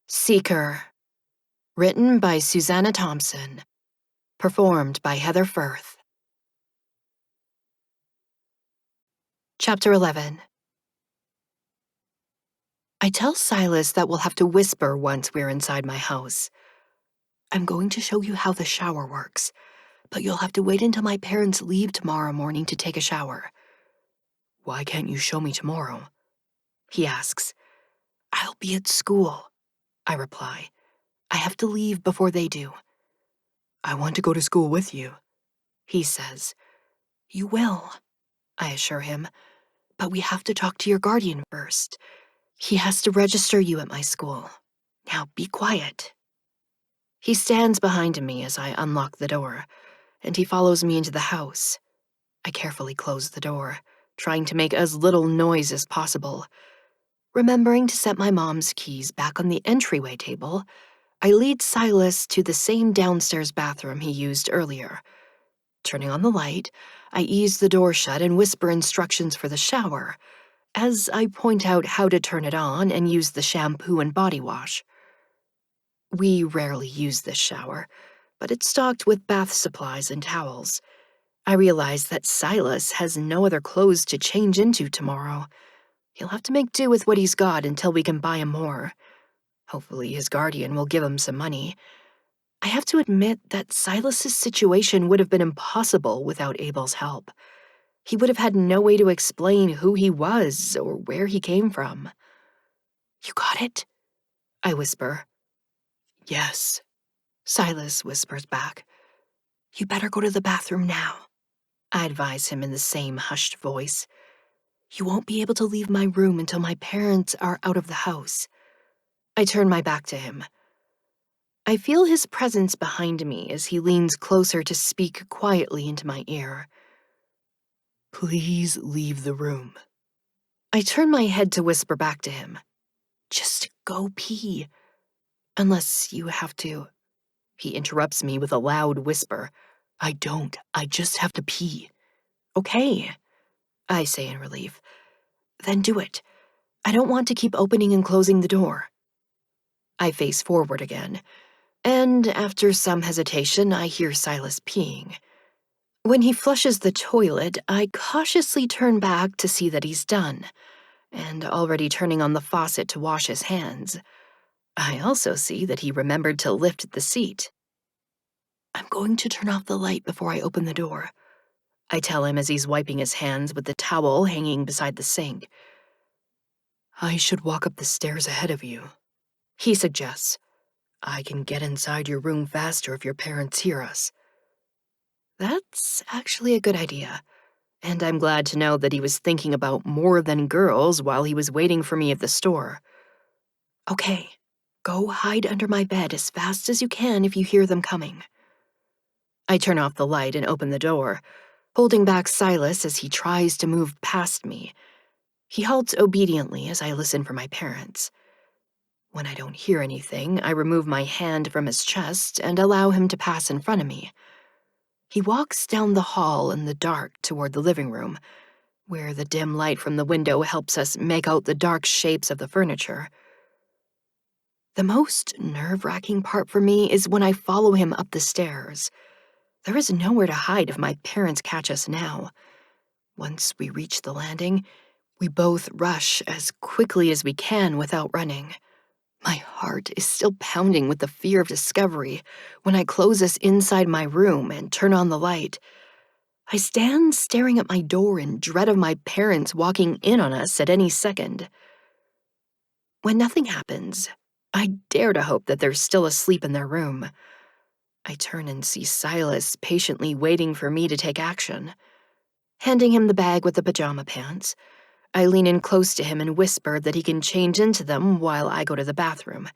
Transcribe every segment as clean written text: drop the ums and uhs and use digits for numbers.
Seeker. Written by Suzana Thompson. Performed by Heather Firth. Chapter 11. I tell Silas that we'll have to whisper once we're inside my house. I'm going to show you how the shower works, but you'll have to wait until my parents leave tomorrow morning to take a shower. Why can't you show me tomorrow? He asks. I'll be at school, I reply. I have to leave before they do. I want to go to school with you, he says. You will, I assure him, but we have to talk to your guardian first. He has to register you at my school. Now be quiet. He stands behind me as I unlock the door, and he follows me into the house. I carefully close the door, trying to make as little noise as possible. Remembering to set my mom's keys back on the entryway table, I lead Silas to the same downstairs bathroom he used earlier. Turning on the light, I ease the door shut and whisper instructions for the shower, as I point out how to turn it on and use the shampoo and body wash. We rarely use this shower, but it's stocked with bath supplies and towels. I realize that Silas has no other clothes to change into tomorrow. He'll have to make do with what he's got until we can buy him more. Hopefully his guardian will give him some money. I have to admit that Silas's situation would have been impossible without Abel's help. He would have had no way to explain who he was or where he came from. You got it? I whisper. Yes, Silas whispers back. You better go to the bathroom now, I advise him in the same hushed voice. You won't be able to leave my room until my parents are out of the house. I turn my back to him. I feel his presence behind me as he leans closer to speak quietly into my ear. Please leave the room. I turn my head to whisper back to him. Just go pee. Unless you have to. He interrupts me with a loud whisper. I don't. I just have to pee. Okay, I say in relief. Then do it. I don't want to keep opening and closing the door. I face forward again, and after some hesitation, I hear Silas peeing. When he flushes the toilet, I cautiously turn back to see that he's done, and already turning on the faucet to wash his hands. I also see that he remembered to lift the seat. I'm going to turn off the light before I open the door, I tell him as he's wiping his hands with the towel hanging beside the sink. I should walk up the stairs ahead of you, he suggests. I can get inside your room faster if your parents hear us. That's actually a good idea, and I'm glad to know that he was thinking about more than girls while he was waiting for me at the store. Okay, go hide under my bed as fast as you can if you hear them coming. I turn off the light and open the door, holding back Silas as he tries to move past me. He halts obediently as I listen for my parents. When I don't hear anything, I remove my hand from his chest and allow him to pass in front of me. He walks down the hall in the dark toward the living room, where the dim light from the window helps us make out the dark shapes of the furniture. The most nerve-wracking part for me is when I follow him up the stairs. There is nowhere to hide if my parents catch us now. Once we reach the landing, we both rush as quickly as we can without running. My heart is still pounding with the fear of discovery when I close us inside my room and turn on the light. I stand staring at my door in dread of my parents walking in on us at any second. When nothing happens, I dare to hope that they're still asleep in their room. I turn and see Silas patiently waiting for me to take action. Handing him the bag with the pajama pants, I lean in close to him and whisper that he can change into them while I go to the bathroom.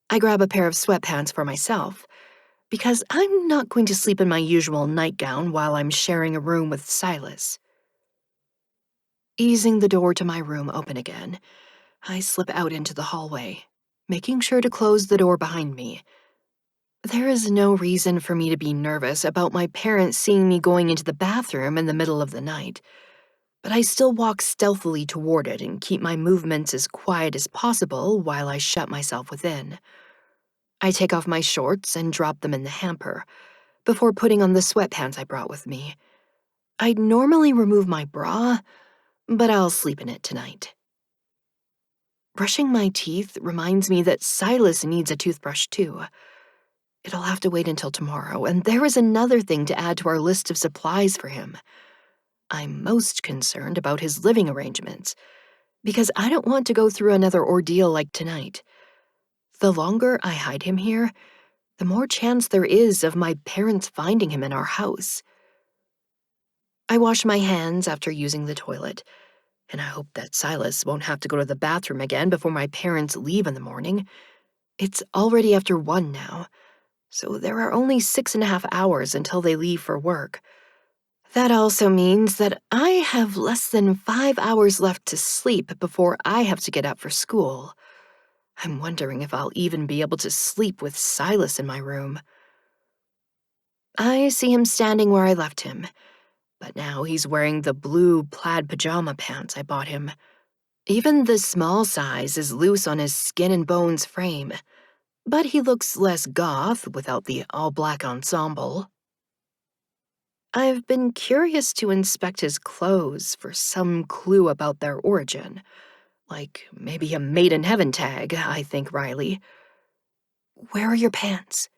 I grab a pair of sweatpants for myself, because I'm not going to sleep in my usual nightgown while I'm sharing a room with Silas. Easing the door to my room open again, I slip out into the hallway, making sure to close the door behind me. There is no reason for me to be nervous about my parents seeing me going into the bathroom in the middle of the night. but I still walk stealthily toward it and keep my movements as quiet as possible while I shut myself within. I take off my shorts and drop them in the hamper, before putting on the sweatpants I brought with me. I'd normally remove my bra, but I'll sleep in it tonight. Brushing my teeth reminds me that Silas needs a toothbrush too. It'll have to wait until tomorrow, and there is another thing to add to our list of supplies for him. I'm most concerned about his living arrangements, because I don't want to go through another ordeal like tonight. The longer I hide him here, the more chance there is of my parents finding him in our house. I wash my hands after using the toilet, and I hope that Silas won't have to go to the bathroom again before my parents leave in the morning. It's already after 1 now, so there are only 6.5 hours until they leave for work. That also means that I have less than 5 hours left to sleep before I have to get up for school. I'm wondering if I'll even be able to sleep with Silas in my room. I see him standing where I left him, but now he's wearing the blue plaid pajama pants I bought him. Even the small size is loose on his skin and bones frame, but he looks less goth without the all-black ensemble. I've been curious to inspect his clothes for some clue about their origin, like maybe a Made in Heaven tag, I think wryly. Where are your pants?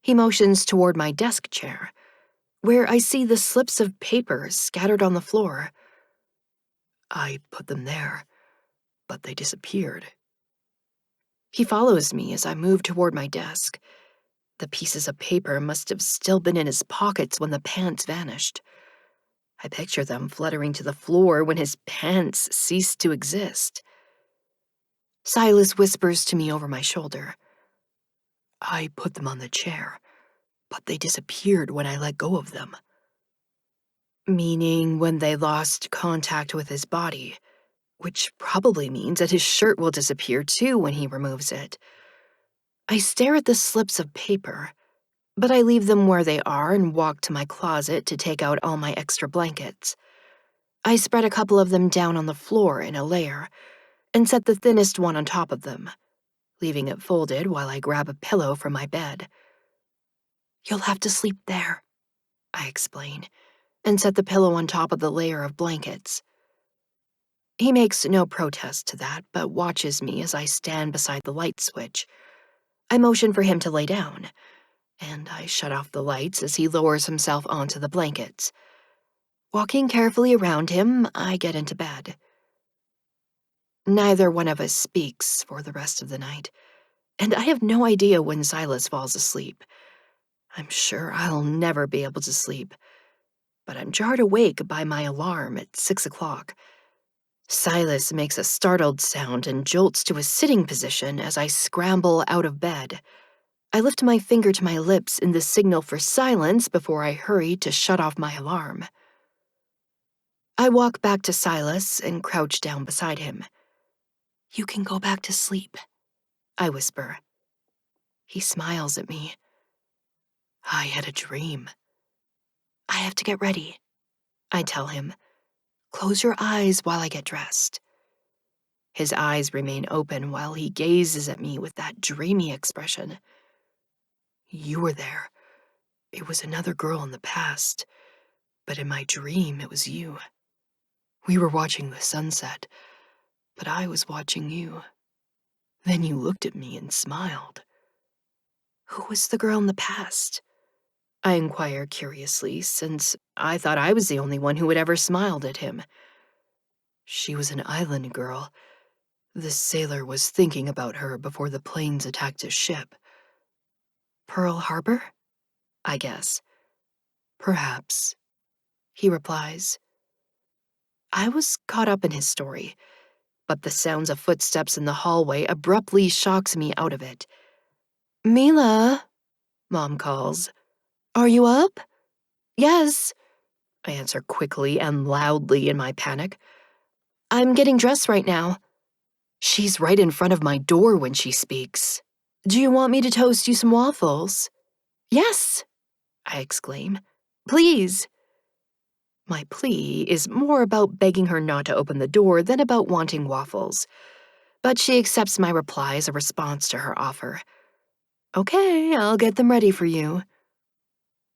He motions toward my desk chair, where I see the slips of paper scattered on the floor. I put them there, but they disappeared. He follows me as I move toward my desk. The pieces of paper must have still been in his pockets when the pants vanished. I picture them fluttering to the floor when his pants ceased to exist. Silas whispers to me over my shoulder. I put them on the chair, but they disappeared when I let go of them. Meaning when they lost contact with his body, which probably means that his shirt will disappear too when he removes it. I stare at the slips of paper, but I leave them where they are and walk to my closet to take out all my extra blankets. I spread a couple of them down on the floor in a layer and set the thinnest one on top of them, leaving it folded while I grab a pillow from my bed. You'll have to sleep there, I explain, and set the pillow on top of the layer of blankets. He makes no protest to that, but watches me as I stand beside the light switch. I motion for him to lay down, and I shut off the lights as he lowers himself onto the blankets. Walking carefully around him, I get into bed. Neither one of us speaks for the rest of the night, and I have no idea when Silas falls asleep. I'm sure I'll never be able to sleep, but I'm jarred awake by my alarm at 6 o'clock. Silas makes a startled sound and jolts to a sitting position as I scramble out of bed. I lift my finger to my lips in the signal for silence before I hurry to shut off my alarm. I walk back to Silas and crouch down beside him. You can go back to sleep, I whisper. He smiles at me. I had a dream. I have to get ready, I tell him. Close your eyes while I get dressed. His eyes remain open while he gazes at me with that dreamy expression. You were there. It was another girl in the past, but in my dream it was you. We were watching the sunset, but I was watching you. Then you looked at me and smiled. Who was the girl in the past? I inquire curiously, since I thought I was the only one who had ever smiled at him. She was an island girl. The sailor was thinking about her before the planes attacked his ship. Pearl Harbor? I guess. Perhaps, he replies. I was caught up in his story, but the sounds of footsteps in the hallway abruptly shocks me out of it. Mila, Mom calls. Are you up? Yes, I answer quickly and loudly in my panic. I'm getting dressed right now. She's right in front of my door when she speaks. Do you want me to toast you some waffles? Yes, I exclaim. Please. My plea is more about begging her not to open the door than about wanting waffles. But she accepts my reply as a response to her offer. Okay, I'll get them ready for you.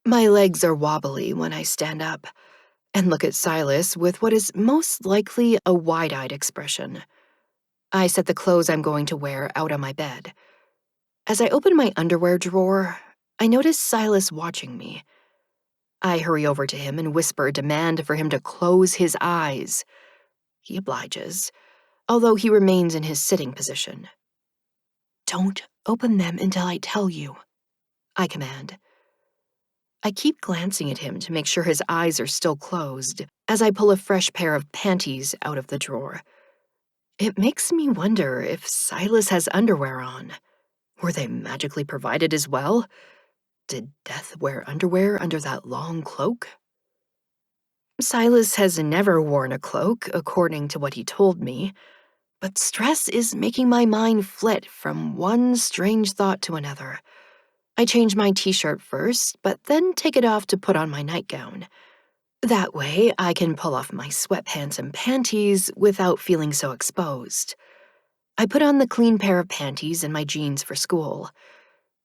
My legs are wobbly when I stand up and look at Silas with what is most likely a wide-eyed expression. I set the clothes I'm going to wear out on my bed. As I open my underwear drawer, I notice Silas watching me. I hurry over to him and whisper a demand for him to close his eyes. He obliges, although he remains in his sitting position. Don't open them until I tell you, I command. I keep glancing at him to make sure his eyes are still closed as I pull a fresh pair of panties out of the drawer. It makes me wonder if Silas has underwear on. Were they magically provided as well? Did Death wear underwear under that long cloak? Silas has never worn a cloak, according to what he told me, but stress is making my mind flit from one strange thought to another. I change my t-shirt first, but then take it off to put on my nightgown. That way, I can pull off my sweatpants and panties without feeling so exposed. I put on the clean pair of panties and my jeans for school.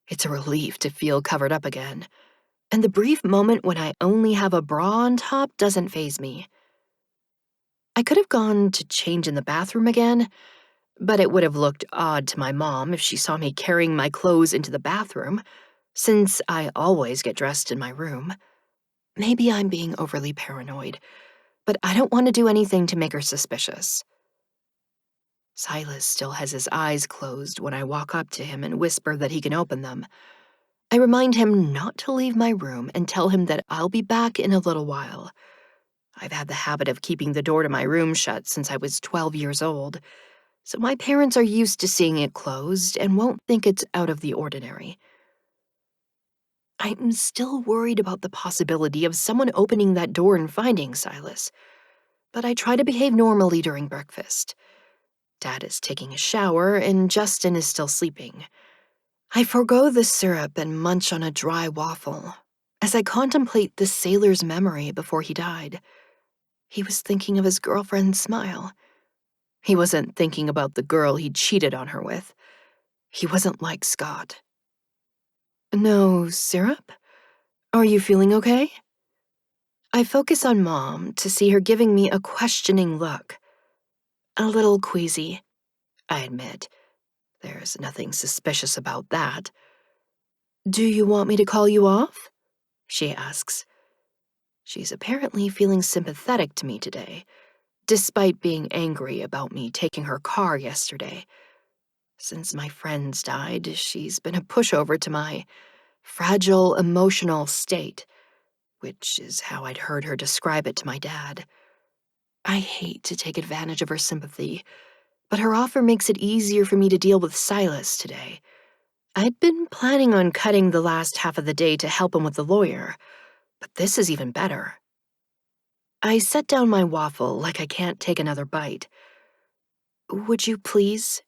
It's a relief to feel covered up again, and the brief moment when I only have a bra on top doesn't faze me. I could have gone to change in the bathroom again, but it would have looked odd to my mom if she saw me carrying my clothes into the bathroom, since I always get dressed in my room. Maybe I'm being overly paranoid, but I don't want to do anything to make her suspicious. Silas still has his eyes closed when I walk up to him and whisper that he can open them. I remind him not to leave my room and tell him that I'll be back in a little while. I've had the habit of keeping the door to my room shut since I was 12 years old, so my parents are used to seeing it closed and won't think it's out of the ordinary. I'm still worried about the possibility of someone opening that door and finding Silas, but I try to behave normally during breakfast. Dad is taking a shower and Justin is still sleeping. I forgo the syrup and munch on a dry waffle as I contemplate the sailor's memory before he died. He was thinking of his girlfriend's smile. He wasn't thinking about the girl he'd cheated on her with. He wasn't like Scott. No syrup? Are you feeling okay? I focus on Mom to see her giving me a questioning look. A little queasy, I admit. There's nothing suspicious about that. Do you want me to call you off? She asks. She's apparently feeling sympathetic to me today, despite being angry about me taking her car yesterday. Since my friends died, she's been a pushover to my fragile emotional state, which is how I'd heard her describe it to my dad. I hate to take advantage of her sympathy, but her offer makes it easier for me to deal with Silas today. I'd been planning on cutting the last half of the day to help him with the lawyer, but this is even better. I set down my waffle like I can't take another bite. Would you please?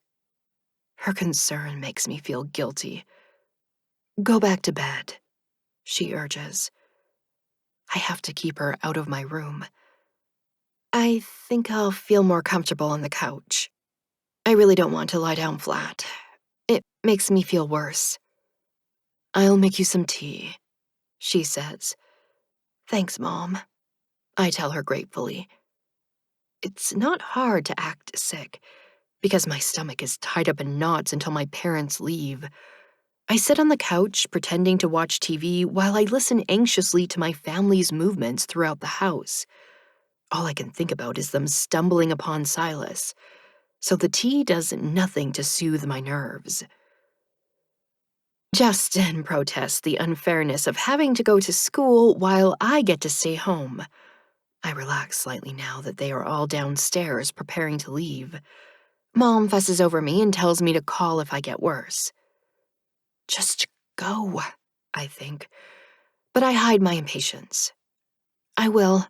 Her concern makes me feel guilty. Go back to bed, she urges. I have to keep her out of my room. I think I'll feel more comfortable on the couch. I really don't want to lie down flat. It makes me feel worse. I'll make you some tea, she says. Thanks, Mom, I tell her gratefully. It's not hard to act sick, because my stomach is tied up in knots until my parents leave. I sit on the couch pretending to watch TV while I listen anxiously to my family's movements throughout the house. All I can think about is them stumbling upon Silas, so the tea does nothing to soothe my nerves. Justin protests the unfairness of having to go to school while I get to stay home. I relax slightly now that they are all downstairs preparing to leave. Mom fusses over me and tells me to call if I get worse. Just go, I think, but I hide my impatience. I will,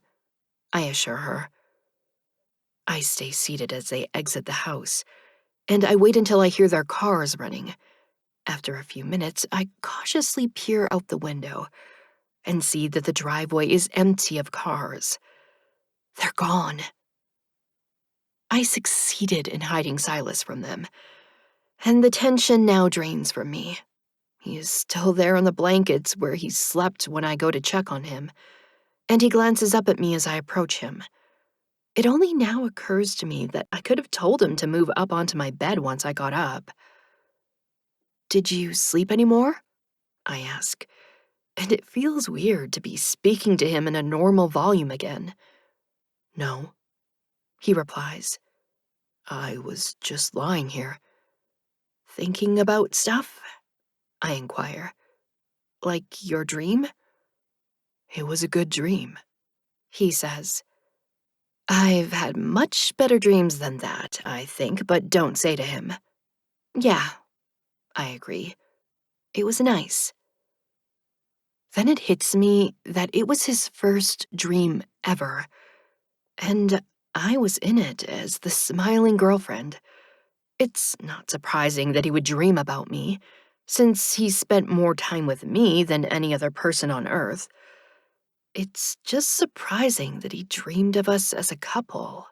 I assure her. I stay seated as they exit the house, and I wait until I hear their cars running. After a few minutes, I cautiously peer out the window and see that the driveway is empty of cars. They're gone. I succeeded in hiding Silas from them, and the tension now drains from me. He is still there on the blankets where he slept when I go to check on him, and he glances up at me as I approach him. It only now occurs to me that I could have told him to move up onto my bed once I got up. "Did you sleep anymore?" I ask, and it feels weird to be speaking to him in a normal volume again. "No," he replies. "I was just lying here." "Thinking about stuff?" I inquire. "Like your dream?" "It was a good dream," he says. "I've had much better dreams than that, I think, but don't say to him." "Yeah," I agree. "It was nice." Then it hits me that it was his first dream ever, and I was in it as the smiling girlfriend. It's not surprising that he would dream about me, since he spent more time with me than any other person on Earth. It's just surprising that he dreamed of us as a couple.